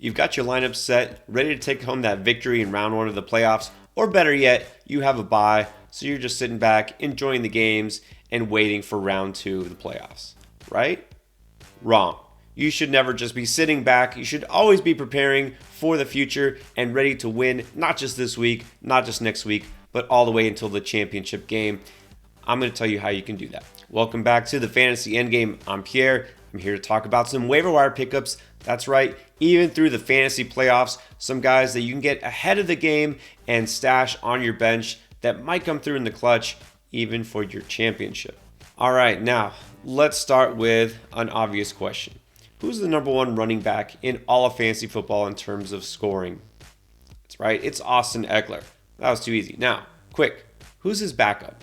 You've got your lineup set, ready to take home that victory in round one of the playoffs, or better yet, you have a bye, so you're just sitting back, enjoying the games, and waiting for round two of the playoffs, right? Wrong. You should never just be sitting back. You should always be preparing for the future and ready to win, not just this week, not just next week, but all the way until the championship game. I'm going to tell you how you can do that. Welcome back to the Fantasy Endgame. I'm Pierre. I'm here to talk about some waiver wire pickups. That's right, even through the fantasy playoffs, some guys that you can get ahead of the game and stash on your bench that might come through in the clutch, even for your championship. All right, now let's start with an obvious question. Who's the number one running back in all of fantasy football in terms of scoring? That's right, it's Austin Eckler. That was too easy. Now, quick, who's his backup?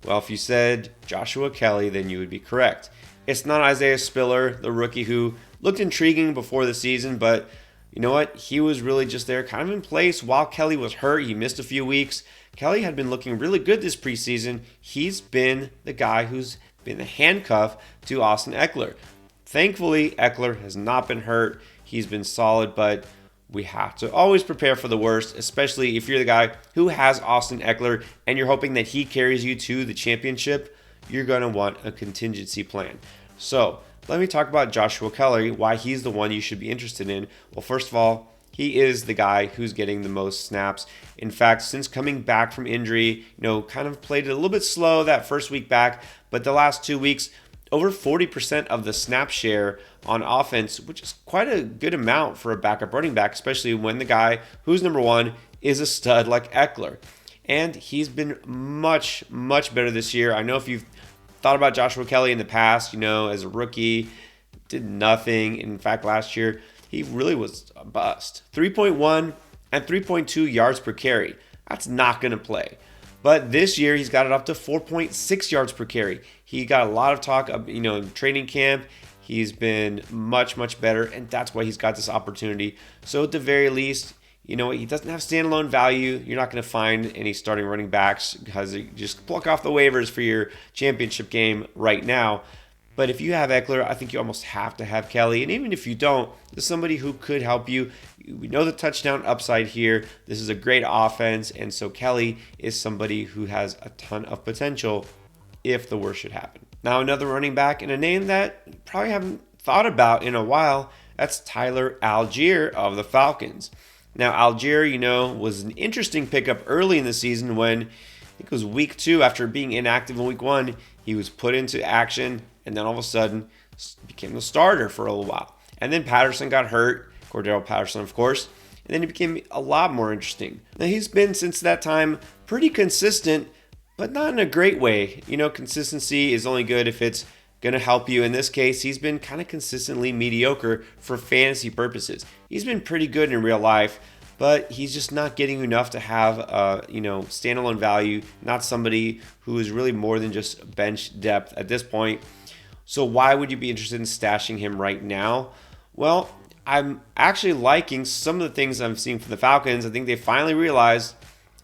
Well, if you said Joshua Kelly, then you would be correct. It's not Isaiah Spiller, the rookie who looked intriguing before the season, but you know what? He was really just there kind of in place while Kelly was hurt. He missed a few weeks. Kelly had been looking really good this preseason. He's been the guy who's been the handcuff to Austin Eckler. Thankfully, Eckler has not been hurt. He's been solid, but we have to always prepare for the worst, especially if you're the guy who has Austin Eckler and you're hoping that he carries you to the championship. You're going to want a contingency plan. So let me talk about Joshua Kelly, why he's the one you should be interested in. Well, first of all, he is the guy who's getting the most snaps. In fact, since coming back from injury, kind of played it a little bit slow that first week back, but the last 2 weeks, over 40% of the snap share on offense, which is quite a good amount for a backup running back, especially when the guy who's number one is a stud like Eckler. And he's been much, much better this year. I know if you've thought about Joshua Kelly in the past, as a rookie, did nothing. In fact, last year, he really was a bust. 3.1 and 3.2 yards per carry. That's not going to play. But this year, he's got it up to 4.6 yards per carry. He got a lot of talk, in training camp. He's been much, much better, and that's why he's got this opportunity. So at the very least, he doesn't have standalone value. You're not going to find any starting running backs because you just pluck off the waivers for your championship game right now. But if you have Eckler, I think you almost have to have Kelly. And even if you don't, there's somebody who could help you. We know the touchdown upside here. This is a great offense. And so Kelly is somebody who has a ton of potential if the worst should happen. Now, another running back and a name that you probably haven't thought about in a while, that's Tyler Algier of the Falcons. Now, Algier, was an interesting pickup early in the season when I think it was week 2 after being inactive in week 1. He was put into action and then all of a sudden became the starter for a little while. And then Patterson got hurt, Cordero Patterson, of course, and then he became a lot more interesting. Now, he's been, since that time, pretty consistent, but not in a great way. Consistency is only good if it's going to help you. In this case, he's been kind of consistently mediocre for fantasy purposes. He's been pretty good in real life, but he's just not getting enough to have, standalone value, not somebody who is really more than just bench depth at this point. So why would you be interested in stashing him right now? Well, I'm actually liking some of the things I'm seeing from the Falcons. I think they finally realized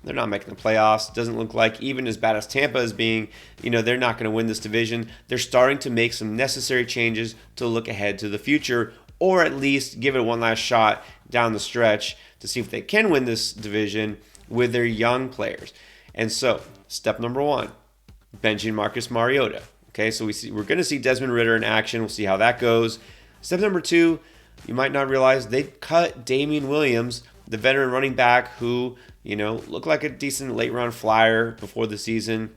they're not making the playoffs. Doesn't look like, even as bad as Tampa is being, they're not going to win this division. They're starting to make some necessary changes to look ahead to the future, or at least give it one last shot down the stretch to see if they can win this division with their young players. And so, step number 1, benching Marcus Mariota. Okay, so we're going to see Desmond Ridder in action. We'll see how that goes. Step number 2, you might not realize they cut Damian Williams, the veteran running back who, looked like a decent late round flyer before the season.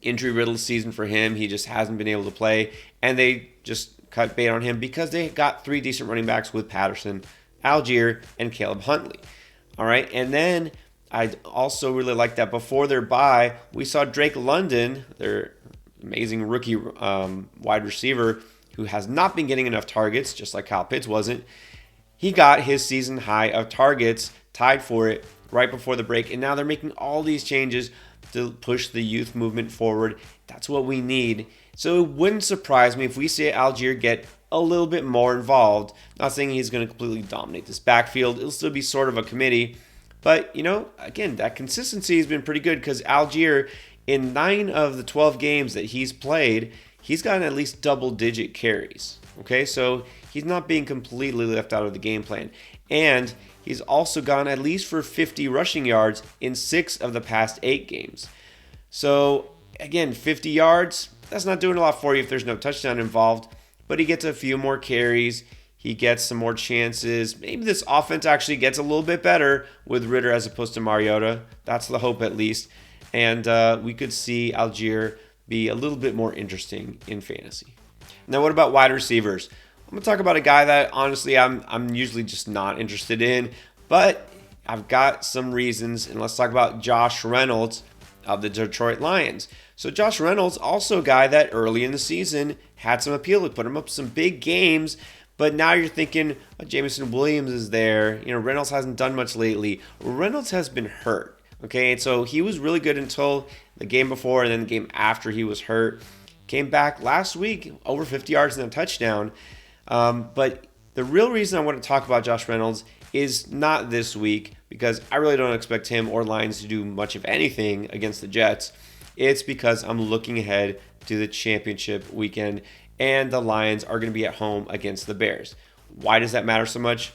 Injury riddled season for him. He just hasn't been able to play. And they just cut bait on him because they got 3 decent running backs with Patterson, Algier, and Caleb Huntley. All right, and then I also really like that before their bye, we saw Drake London, their amazing rookie wide receiver, who has not been getting enough targets, just like Kyle Pitts wasn't. He got his season high of targets, tied for it right before the break, and now they're making all these changes to push the youth movement forward. That's what we need. So it wouldn't surprise me if we see Algier get a little bit more involved. Not saying he's going to completely dominate this backfield. It'll still be sort of a committee. But, again, that consistency has been pretty good because Algier, in 9 of the 12 games that he's played, he's gotten at least double-digit carries. Okay, so he's not being completely left out of the game plan. And he's also gone at least for 50 rushing yards in 6 of the past 8 games. So again, 50 yards, that's not doing a lot for you if there's no touchdown involved, but he gets a few more carries. He gets some more chances. Maybe this offense actually gets a little bit better with Ritter as opposed to Mariota. That's the hope at least. And we could see Algier be a little bit more interesting in fantasy. Now, what about wide receivers? I'm going to talk about a guy that honestly I'm usually just not interested in, but I've got some reasons. And let's talk about Josh Reynolds of the Detroit Lions. So Josh Reynolds, also a guy that early in the season had some appeal. It put him up some big games. But now you're thinking, Jameson Williams is there. Reynolds hasn't done much lately. Reynolds has been hurt. Okay, and so he was really good until the game before and then the game after he was hurt. Came back last week, over 50 yards and a touchdown. But the real reason I want to talk about Josh Reynolds is not this week, because I really don't expect him or Lions to do much of anything against the Jets. It's because I'm looking ahead to the championship weekend, and the Lions are going to be at home against the Bears. Why does that matter so much?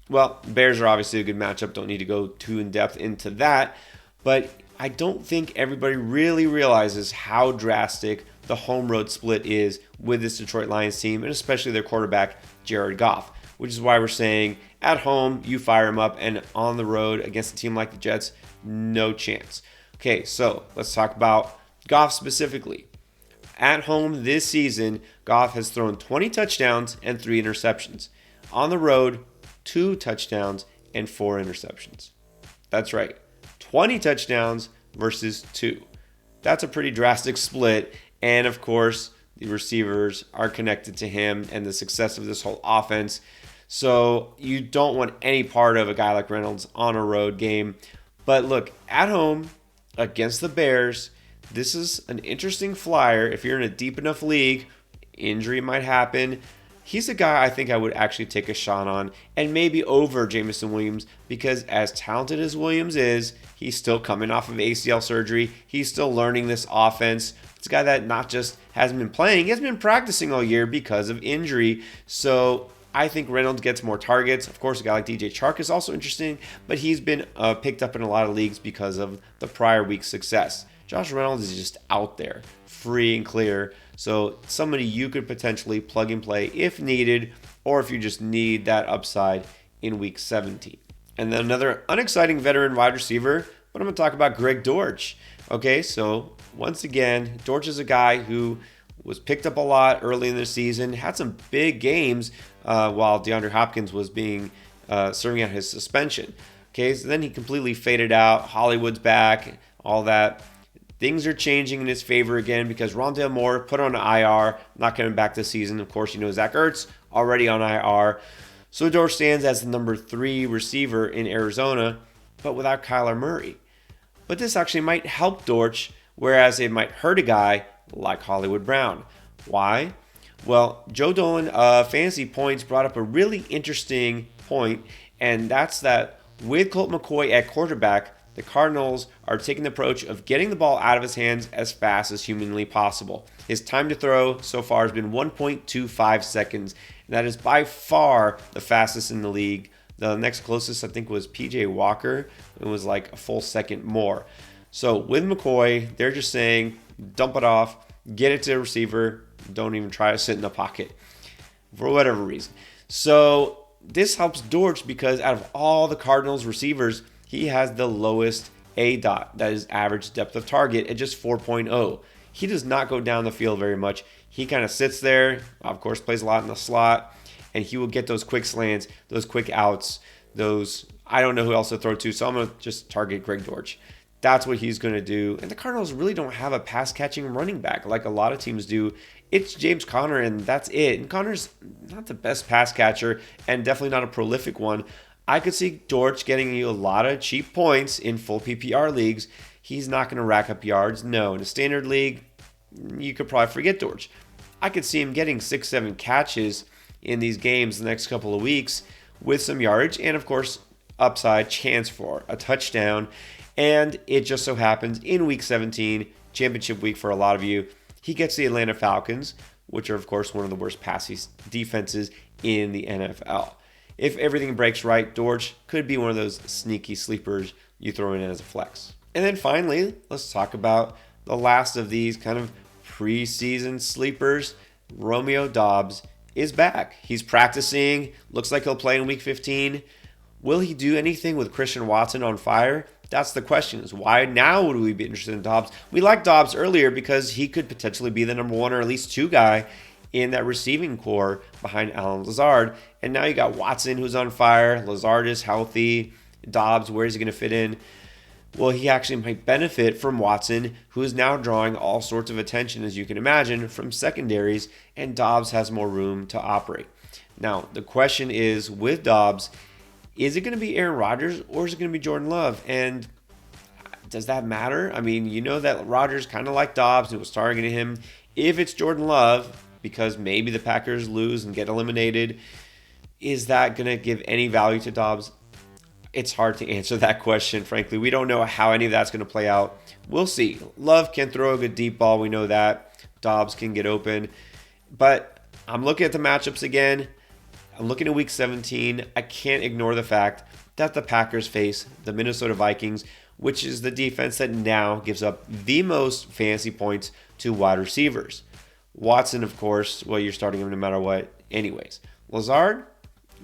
Well, Bears are obviously a good matchup. Don't need to go too in depth into that. But I don't think everybody really realizes how drastic the home road split is with this Detroit Lions team, and especially their quarterback, Jared Goff, which is why we're saying at home, you fire him up, and on the road against a team like the Jets, no chance. Okay, so let's talk about Goff specifically. At home this season, Goff has thrown 20 touchdowns and 3 interceptions. On the road, 2 touchdowns and 4 interceptions. That's right, 20 touchdowns versus 2. That's a pretty drastic split. And of course, the receivers are connected to him and the success of this whole offense. So you don't want any part of a guy like Reynolds on a road game. But look, at home against the Bears, this is an interesting flyer. If you're in a deep enough league, injury might happen. He's a guy I think I would actually take a shot on, and maybe over Jameson Williams, because as talented as Williams is, he's still coming off of ACL surgery. He's still learning this offense. It's a guy that not just hasn't been playing, he has been practicing all year because of injury. So I think Reynolds gets more targets. Of course, a guy like DJ Chark is also interesting, but he's been picked up in a lot of leagues because of the prior week's success. Josh Reynolds is just out there, free and clear. So somebody you could potentially plug and play if needed, or if you just need that upside in week 17. And then another unexciting veteran wide receiver, but I'm going to talk about Greg Dortch. Okay, so once again, Dortch is a guy who was picked up a lot early in the season, had some big games while DeAndre Hopkins was being serving out his suspension. Okay, so then he completely faded out. Hollywood's back, all that. Things are changing in his favor again because Rondale Moore put on IR, not coming back this season. Of course, Zach Ertz already on IR. So Dortch stands as the number 3 receiver in Arizona, but without Kyler Murray. But this actually might help Dortch, whereas it might hurt a guy like Hollywood Brown. Why? Well, Joe Dolan of Fantasy Points brought up a really interesting point, and that's that with Colt McCoy at quarterback, the Cardinals are taking the approach of getting the ball out of his hands as fast as humanly possible. His time to throw so far has been 1.25 seconds, and that is by far the fastest in the league. The next closest, I think, was PJ Walker. It was like a full second more. So with McCoy, they're just saying, dump it off, get it to the receiver, don't even try to sit in the pocket for whatever reason. So this helps Dortch because out of all the Cardinals receivers, he has the lowest ADOT, that is average depth of target, at just 4.0. He does not go down the field very much. He kind of sits there, of course, plays a lot in the slot, and he will get those quick slants, those quick outs, those, I don't know who else to throw to, so I'm going to just target Greg Dortch. That's what he's going to do. And the Cardinals really don't have a pass-catching running back like a lot of teams do. It's James Conner, and that's it. And Conner's not the best pass catcher and definitely not a prolific one. I could see Dortch getting you a lot of cheap points in full PPR leagues. He's not going to rack up yards. No, in a standard league, you could probably forget Dortch. I could see him getting 6-7 catches in these games the next couple of weeks with some yardage and, of course, upside chance for a touchdown. And it just so happens in week 17, championship week for a lot of you, he gets the Atlanta Falcons, which are, of course, one of the worst passing defenses in the NFL. If everything breaks right, Dortch could be one of those sneaky sleepers you throw in as a flex. And then finally, let's talk about the last of these kind of preseason sleepers. Romeo Doubs is back. He's practicing. Looks like he'll play in week 15. Will he do anything with Christian Watson on fire? That's the question, is why now would we be interested in Doubs? We liked Doubs earlier because he could potentially be the number one or at least two guy in that receiving core behind Allen Lazard. And now you got Watson, who's on fire. Lazard is healthy. Doubs, where is he going to fit in? Well, he actually might benefit from Watson, who is now drawing all sorts of attention, as you can imagine, from secondaries, and Doubs has more room to operate. Now, the question is, with Doubs, is it going to be Aaron Rodgers or is it going to be Jordan Love? And does that matter? I mean, you know that Rodgers kind of liked Doubs and was targeting him. If it's Jordan Love, because maybe the Packers lose and get eliminated, is that going to give any value to Doubs? It's hard to answer that question, frankly. We don't know how any of that's going to play out. We'll see. Love can throw a good deep ball. We know that. Doubs can get open. But I'm looking at the matchups again. I'm looking at week 17. I can't ignore the fact that the Packers face the Minnesota Vikings, which is the defense that now gives up the most fantasy points to wide receivers. Watson, of course, well, you're starting him no matter what anyways. Lazard,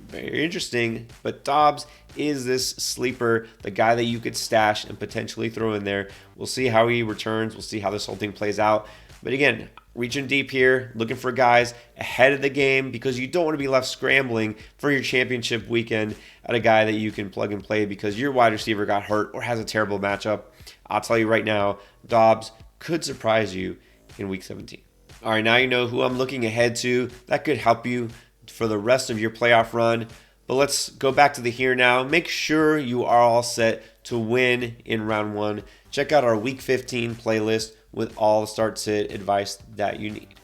very interesting, but Doubs is this sleeper, the guy that you could stash and potentially throw in there. We'll see how he returns. We'll see how this whole thing plays out. But again, reaching deep here, looking for guys ahead of the game because you don't want to be left scrambling for your championship weekend at a guy that you can plug and play because your wide receiver got hurt or has a terrible matchup. I'll tell you right now, Doubs could surprise you in week 17. All right, now you know who I'm looking ahead to. That could help you for the rest of your playoff run. But let's go back to the here now. Make sure you are all set to win in round one. Check out our week 15 playlist with all the start sit advice that you need.